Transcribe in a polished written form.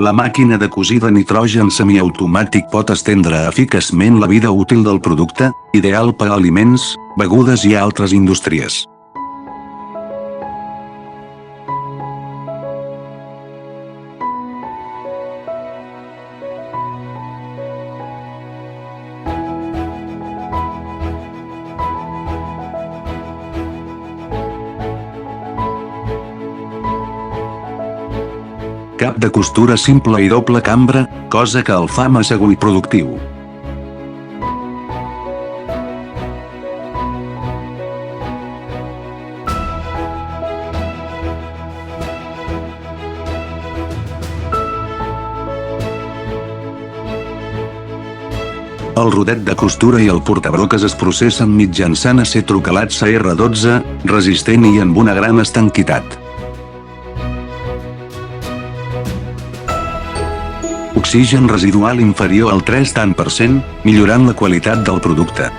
La màquina de cosir de nitrogen semiautomàtic pot estendre eficaçment la vida útil del producte, ideal per a aliments, begudes i altres indústries. Cap de costura simple i doble cambra, cosa que el fa massa segur i productiu. El rodet de costura i el portabroques es processen mitjançant acer trocalat CR12, resistent i amb una gran estanquitat. Oxigen residual inferior al 3%, millorant la qualitat del producte.